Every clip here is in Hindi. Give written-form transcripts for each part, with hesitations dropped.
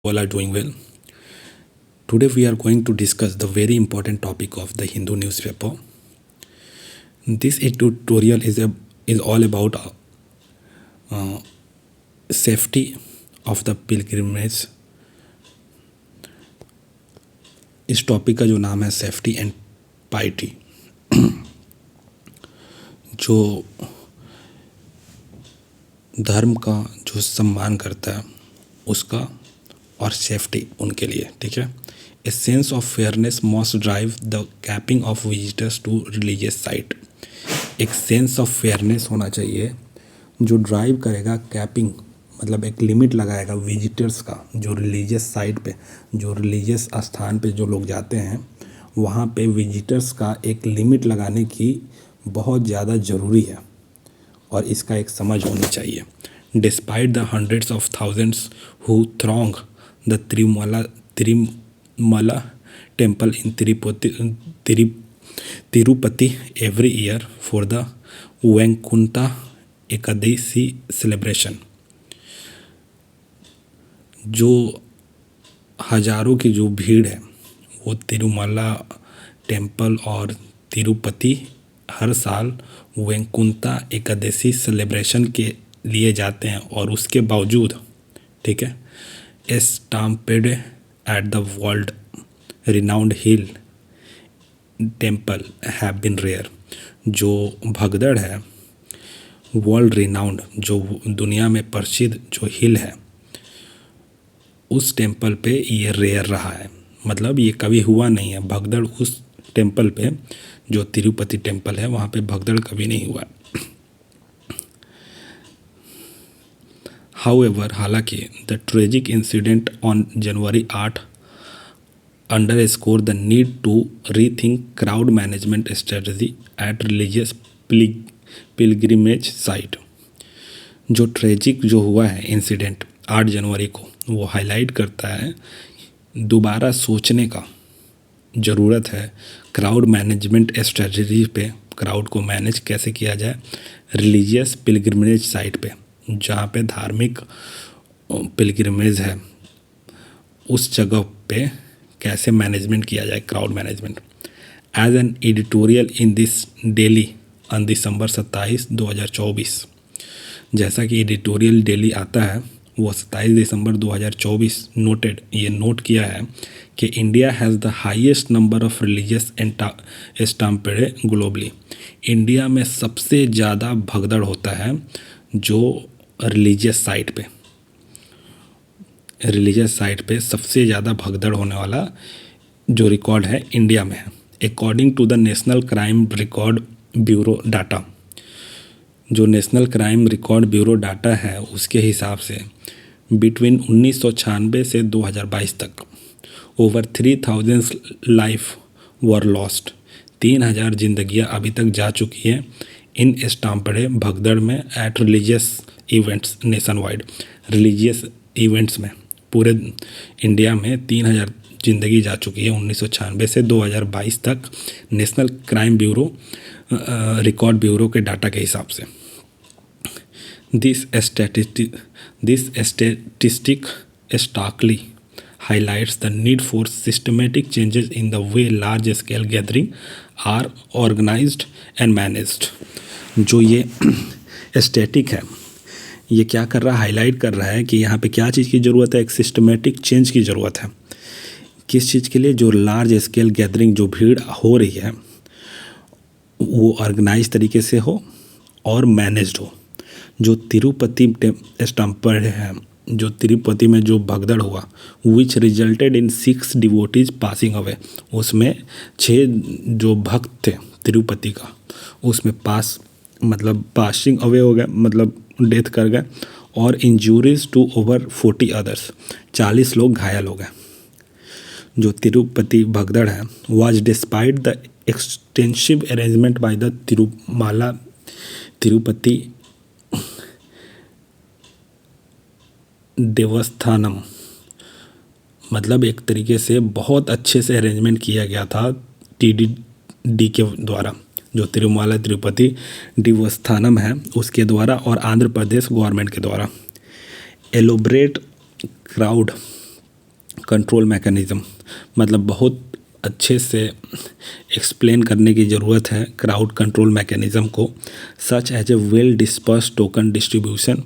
All are doing well. Today we are going to discuss the very important topic of the Hindu newspaper. This tutorial is all about safety of the pilgrimage. इस टॉपिक का जो नाम है सेफ्टी एंड पाइटी, जो धर्म का जो सम्मान करता है उसका और सेफ्टी उनके लिए, ठीक है। A sense of fairness must drive the capping of visitors to religious site. एक सेंस ऑफ फेयरनेस होना चाहिए जो ड्राइव करेगा कैपिंग, मतलब एक लिमिट लगाएगा विजिटर्स का, जो रिलीजियस साइट पे, जो रिलीजियस स्थान पे जो लोग जाते हैं वहाँ पे विजिटर्स का एक लिमिट लगाने की बहुत ज़्यादा ज़रूरी है और इसका एक समझ होनी चाहिए। Despite the hundreds of thousands who throng the Tirumala temple in Tirupati every year for the Vaikuntha Ekadashi celebration. जो हजारों की जो भीड़ है वो तिरुमला टेम्पल और तिरुपति हर साल वैकुंठा एकादशी सेलिब्रेशन के लिए जाते हैं और उसके बावजूद, ठीक है, stampede at the world renowned hill temple have been rare. जो भगदड़ है, वर्ल्ड रिनाउंड, जो दुनिया में प्रसिद्ध जो हिल है, उस टेम्पल पे ये रेयर रहा है, मतलब ये कभी हुआ नहीं है भगदड़। उस टेम्पल पे जो तिरुपति टेम्पल है वहाँ पे भगदड़ कभी नहीं हुआ। However, हालांकि the tragic incident on January 8 underscore the need to rethink crowd management strategy at religious pilgrimage site। जो ट्रेजिक जो हुआ है इंसिडेंट 8 जनवरी को, वो हाईलाइट करता है दोबारा सोचने का ज़रूरत है क्राउड मैनेजमेंट स्ट्रेटजी पे। क्राउड को मैनेज कैसे किया जाए रिलीजियस पिलग्रिमेज साइट पे, जहाँ पे धार्मिक पिलग्रिमेज है, उस जगह पे कैसे मैनेजमेंट किया जाए, crowd management. As an editorial in this daily on December 27, 2024। जैसा कि एडिटोरियल डेली आता है वो 27 दिसंबर 2024 नोटेड, ये नोट किया है कि India has the highest number of religious stampede globally. India में सबसे ज़्यादा भगदड़ होता है जो रिलीजियस साइट पे सबसे ज़्यादा भगदड़ होने वाला जो रिकॉर्ड है इंडिया में है। According to the national crime record bureau data, जो national crime record bureau data है उसके हिसाब से बिटवीन 1996 से 2022 तक ओवर 3000 लाइफ वर लॉस्ट। 3000 जिंदगियां अभी तक जा चुकी हैं इन स्टाम्पेड भगदड़ में at religious events nationwide. Religious events में पूरे इंडिया में 3000 जिंदगी जा चुकी है 1996 से 2022 तक national crime bureau record bureau के डाटा के हिसाब से। This statistic starkly highlights the need for systematic changes in the way large scale gathering are organized and managed। जो ये स्टैटिक है, ये क्या कर रहा है, हाईलाइट कर रहा है कि यहाँ पे क्या चीज़ की ज़रूरत है, एक सिस्टमेटिक चेंज की ज़रूरत है। किस चीज़ के लिए? जो लार्ज स्केल गैदरिंग, जो भीड़ हो रही है वो ऑर्गेनाइज तरीके से हो और मैनेज्ड हो। जो तिरुपति स्टम्पेड है, जो तिरुपति में जो भगदड़ हुआ, विच resulted in 6 devotees passing away, उसमें 6 जो भक्त थे तिरुपति का, उसमें पासिंग अवे हो गए, मतलब डेथ कर गए, और इंजूरीज टू ओवर 40 अदर्स, 40 लोग घायल हो गए। जो तिरुपति भगदड़ है was despite the extensive arrangement by the Tirupati Devasthanam, मतलब एक तरीके से बहुत अच्छे से अरेंजमेंट किया गया था TDD के द्वारा, जो तिरुमला तिरुपति देवस्थानम है उसके द्वारा और आंध्र प्रदेश गवर्नमेंट के द्वारा। एलोबरेट क्राउड कंट्रोल मैकेनिज़्म, मतलब बहुत अच्छे से एक्सप्लेन करने की ज़रूरत है क्राउड कंट्रोल मैकेनिज़्म को, such as a well disperse token distribution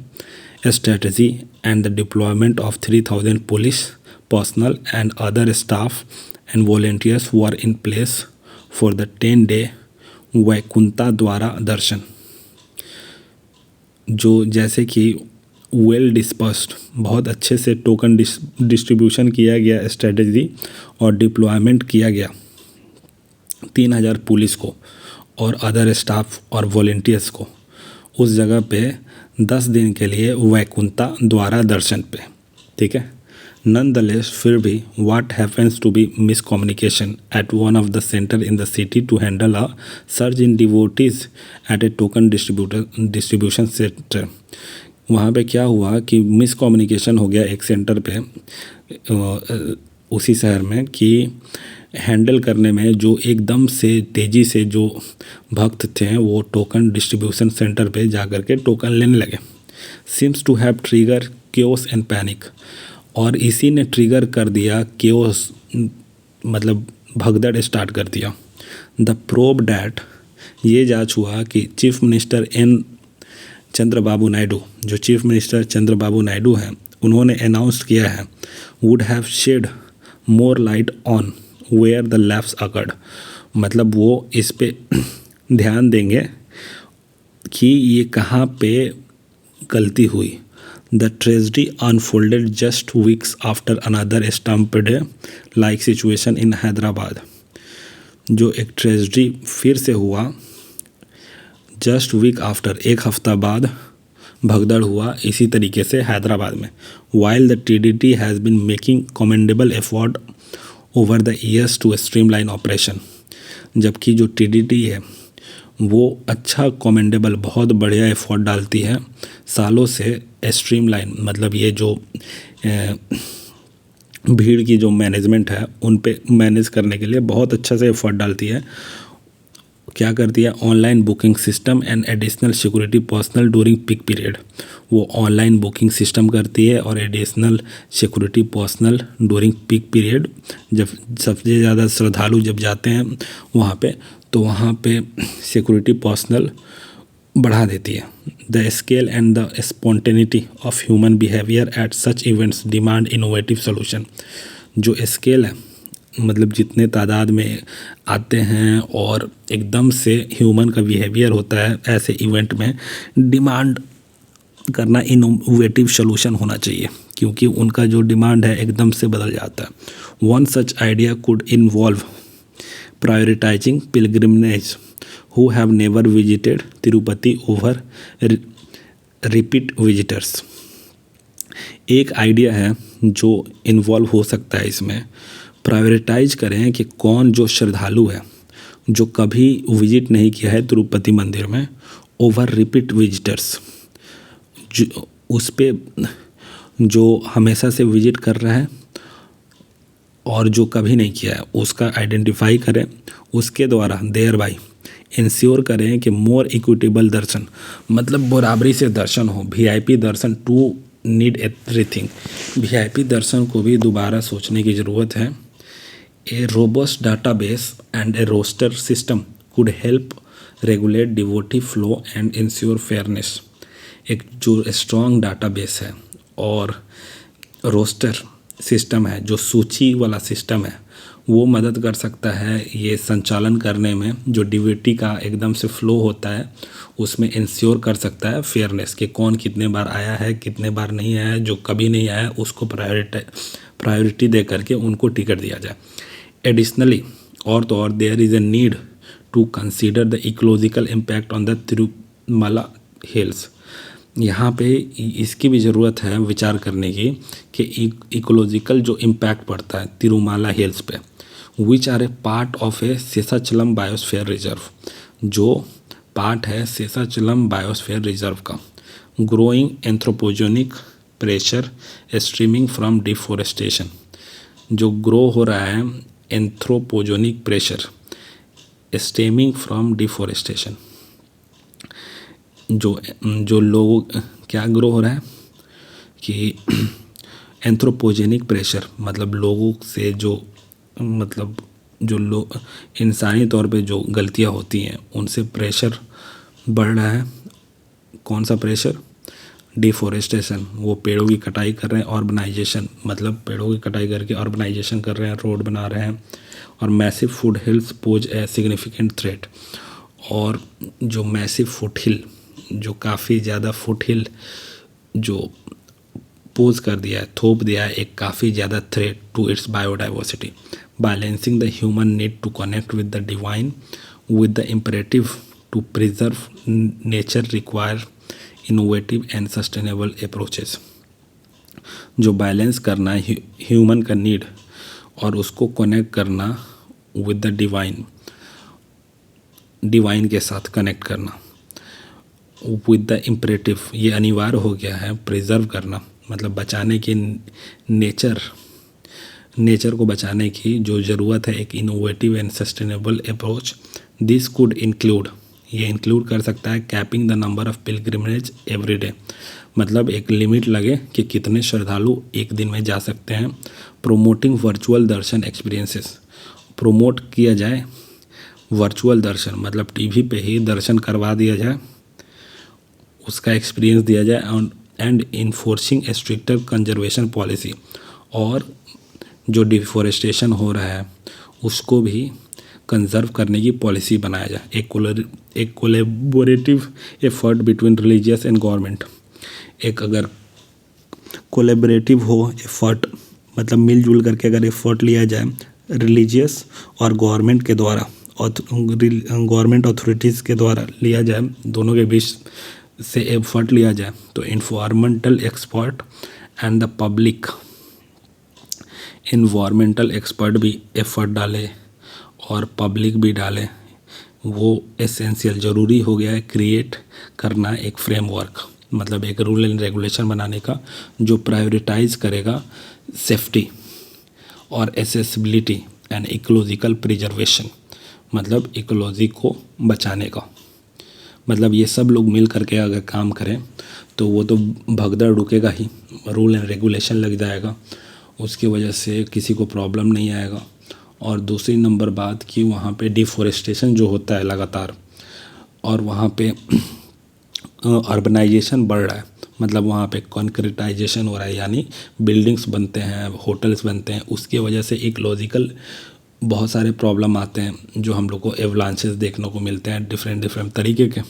strategy and the deployment of 3,000 police personnel and other staff and volunteers were in place for the 10-day Vaikuntha द्वारा दर्शन। जो जैसे कि वेल डिस्पर्स्ड, बहुत अच्छे से टोकन डिस्ट्रीब्यूशन किया गया स्ट्रेटजी और डिप्लॉयमेंट किया गया 3,000 पुलिस को और अदर स्टाफ और वॉलेंटियर्स को उस जगह पे 10 दिन के लिए वैकुंठा द्वारा दर्शन पे, ठीक है। नन द लेस फिर भी what happens to be miscommunication at one of the centre in the city to handle a surge in devotees at a token distribution centre. वहाँ पे क्या हुआ कि मिस कम्युनिकेशन हो गया एक सेंटर पे उसी शहर में कि हैंडल करने में जो एकदम से तेज़ी से जो भक्त थे वो टोकन डिस्ट्रीब्यूशन सेंटर पे जा कर के टोकन लेने लगे। Seems to have trigger chaos and panic, और इसी ने ट्रिगर कर दिया केओस, मतलब भगदड़ स्टार्ट कर दिया। द प्रोब डैट, ये जांच हुआ कि chief minister N Chandrababu Naidu, जो चीफ मिनिस्टर चंद्रबाबू नायडू हैं, उन्होंने अनाउंस किया है would have shed more light on where the lapse occurred, मतलब वो इस पे ध्यान देंगे कि ये कहाँ पे गलती हुई। The tragedy unfolded just weeks after another stampede like situation in Hyderabad. जो एक ट्रेजेडी फिर से हुआ जस्ट वीक आफ्टर, एक हफ्ता बाद भगदड़ हुआ इसी तरीके से हैदराबाद में। While the TDT has been making commendable effort over the years to streamline operation, जबकि जो टीडीटी है वो अच्छा कमेंडेबल, बहुत बढ़िया एफर्ट डालती है सालों से स्ट्रीमलाइन, मतलब ये जो भीड़ की जो मैनेजमेंट है उन पे मैनेज करने के लिए बहुत अच्छा से एफर्ट डालती है। क्या करती है, online booking system and additional security personal during peak period. वो ऑनलाइन बुकिंग सिस्टम करती है और additional security personal during peak period, जब सबसे ज़्यादा श्रद्धालु जब जाते हैं वहाँ पे, तो वहाँ पे सिक्योरिटी पर्सनल बढ़ा देती है। The scale and the spontaneity of human behaviour at such events demand innovative solution. जो स्केल है, मतलब जितने तादाद में आते हैं और एकदम से ह्यूमन का बिहेवियर होता है ऐसे इवेंट में, डिमांड करना इनोवेटिव सोल्यूशन होना चाहिए, क्योंकि उनका जो डिमांड है एकदम से बदल जाता है। One such idea could involve prioritising pilgrimage who have never visited Tirupati over repeat visitors. एक आइडिया है जो इन्वॉल्व हो सकता है इसमें, प्रायोरिटाइज करें कि कौन जो श्रद्धालु है जो कभी विजिट नहीं किया है तिरुपति मंदिर में, ओवर रिपीट विजिटर्स, उस पे जो हमेशा से विजिट कर रहा है और जो कभी नहीं किया है उसका आइडेंटिफाई करें, उसके द्वारा देयर बाई इंश्योर करें कि मोर इक्विटेबल दर्शन, मतलब बराबरी से दर्शन हो। VIP darshan too need everything, VIP दर्शन को भी दोबारा सोचने की ज़रूरत है। A robust database and a roster system could help regulate devotee flow and ensure fairness. एक जो स्ट्रॉन्ग डाटाबेस है और रोस्टर सिस्टम है, जो सूची वाला सिस्टम है, वो मदद कर सकता है ये संचालन करने में। जो डिवोटी का एकदम से फ्लो होता है उसमें इंश्योर कर सकता है फेयरनेस, कि कौन कितने बार आया है, कितने बार नहीं आया है, जो कभी नहीं आया उसको प्रायोरिटी दे करके उनको टिकट दिया जाए। एडिशनली, और तो और, there is a need to consider the ecological impact on the Tirumala hills. यहाँ पे इसकी भी ज़रूरत है विचार करने की कि इकोलॉजिकल जो इम्पैक्ट पड़ता है तिरुमाला हिल्स पे, which are a part of a Seshachalam biosphere reserve, जो पार्ट है शेषाचलम बायोस्फीयर रिजर्व का। Growing anthropogenic pressure streaming from deforestation, जो ग्रो हो रहा है anthropogenic pressure stemming from deforestation, जो लोग क्या ग्रो हो रहा है कि एंथ्रोपोजेनिक प्रेशर मतलब लोगों से जो मतलब जो लोग इंसानी तौर पे जो गलतियां होती हैं उनसे प्रेशर बढ़ रहा है। कौन सा प्रेशर? डिफोरेस्टेशन, वो पेड़ों की कटाई कर रहे हैं। ऑर्बनाइजेशन मतलब पेड़ों की कटाई करके ऑर्बनाइजेशन कर रहे हैं, रोड बना रहे हैं। और massive food hills pose a significant threat, और जो मैसिव फुट हिल, जो काफ़ी ज़्यादा फुट हिल जो पोज कर दिया है, थोप दिया है एक काफ़ी ज़्यादा threat to its biodiversity. Balancing the human need to connect with the divine with the imperative to preserve nature require innovative and sustainable approaches. जो बैलेंस करना है ह्यूमन का नीड और उसको कनेक्ट करना विद द डिवाइन के साथ कनेक्ट करना विद द इम्परेटिव, ये अनिवार्य हो गया है। प्रिजर्व करना मतलब बचाने की, नेचर को बचाने की जो ज़रूरत है, एक innovative and sustainable approach. This could include, ये इंक्लूड कर सकता है capping the number of pilgrimage every day, मतलब एक लिमिट लगे कि कितने श्रद्धालु एक दिन में जा सकते हैं। प्रोमोटिंग वर्चुअल दर्शन एक्सपीरियंसेस, प्रोमोट किया जाए वर्चुअल दर्शन मतलब टीवी पे ही दर्शन करवा दिया जाए, उसका एक्सपीरियंस दिया जाए। And enforcing A stricter conservation policy, और जो डिफोरेस्टेशन हो रहा है उसको भी कंजर्व करने की पॉलिसी बनाया जाए। एक collaborative effort between religious and government, एक अगर कोलेबरेटिव हो एफर्ट मतलब मिलजुल करके अगर एफर्ट लिया जाए रिलीजियस और गवर्नमेंट के द्वारा, गवर्नमेंट अथॉरिटीज़ के द्वारा लिया जाए, दोनों के बीच से एफर्ट लिया जाए, तो environmental expert and the public, environmental expert भी एफर्ट डाले और पब्लिक भी डाले, वो एसेंशियल ज़रूरी हो गया है क्रिएट करना एक फ्रेमवर्क, मतलब एक रूल एंड रेगुलेशन बनाने का जो प्रायोरिटाइज करेगा सेफ्टी और एसेसिबिलिटी एंड इकोलॉजिकल प्रिजर्वेशन, मतलब इकोलॉजी को बचाने का। मतलब ये सब लोग मिल करके अगर काम करें तो वो तो भगदड़ रुकेगा ही, रूल एंड रेगुलेशन लग जाएगा, उसकी वजह से किसी को प्रॉब्लम नहीं आएगा। और दूसरी नंबर बात कि वहाँ पे डिफोरेस्टेशन जो होता है लगातार, और वहाँ पे अर्बनाइजेशन बढ़ रहा है, मतलब वहाँ पे कॉन्क्रीटाइजेशन हो रहा है, यानी बिल्डिंग्स बनते हैं, होटल्स बनते हैं, उसकी वजह से इकोलॉजिकल बहुत सारे प्रॉब्लम आते हैं जो हम लोग को एवलांचेस देखने को मिलते हैं डिफरेंट तरीके के।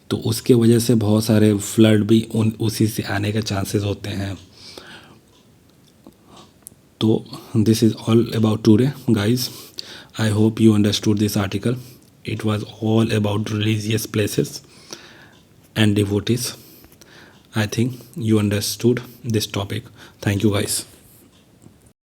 तो उसके वजह से बहुत सारे फ्लड भी उसी से आने के चांसेस होते हैं। तो this is all about today guys, I hope you understood this article. It was all about religious places and devotees. I think you understood this topic. Thank you guys.